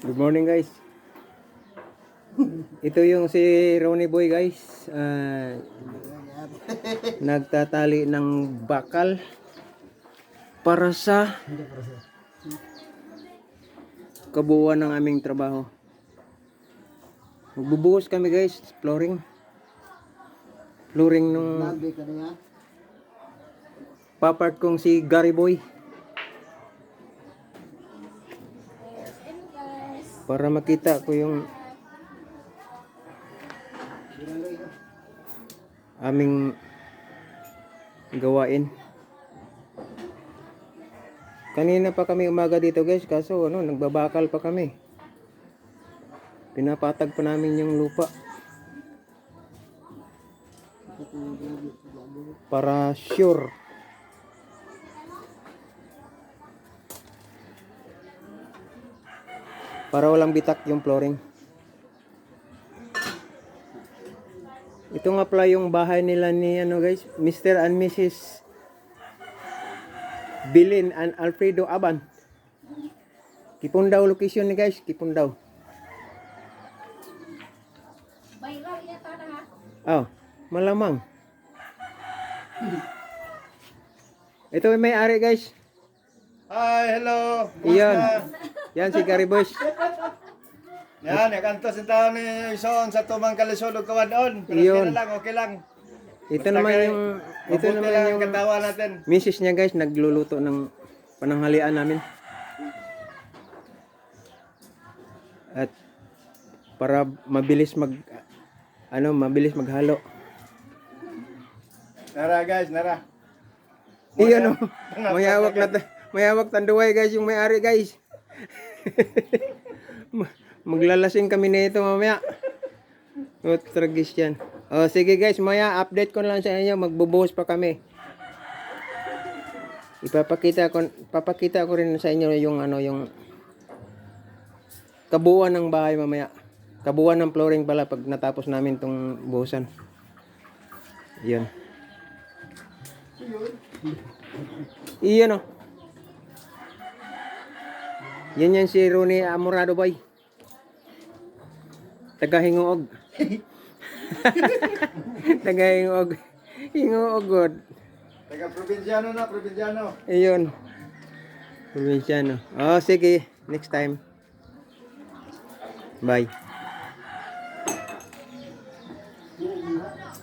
Good morning guys. Ito yung si Ronnie Boy guys. Nagtatali ng bakal para sa kabuuan ng aming trabaho. Magbubuhos kami guys, flooring. Flooring nung papart kong si Gary Boy. Para makita ko yung aming gawain. Kanina pa kami umaga dito guys, kaso nagbabakal pa kami. Pinapatag pa namin yung lupa. Para sure. Para walang bitak yung flooring. Ito nga pala yung bahay nila ni guys, Mr. and Mrs. Bilin and Alfredo Aban. Kipundaw location ni guys, Kipundaw. Oh, malamang. Ito may ari guys. Hi, hello. Iyon. Yan si Gary Boy. Yan, nakanto sa taon ni Ison sa tumang kalisulog kawadon. Pero Iyon. lang, okay lang. Ito naman yung katawa natin. misis niya guys, nagluluto ng pananghalian namin. At para mabilis maghalo. Nara guys, nara. Iyon mayawak tanduay guys yung may-ari guys. Maglalasing kami nito mamaya. Tragis yan. O sige guys, maya update ko lang sa inyo, magbubuhos pa kami. Papakita ko rin sa inyo yung yung kabuuan ng bahay mamaya. Kabuuan ng flooring pala pag natapos namin tong buhusan. Iyon. Iyon Yan si Ronnie Amorado Boy. Taga-Hingoog. Taga-Hingoog. Hingoog god. Taga-probinsyano na, probinsyano. Ayun. Probinsyano. Oh, sige. Next time. Bye.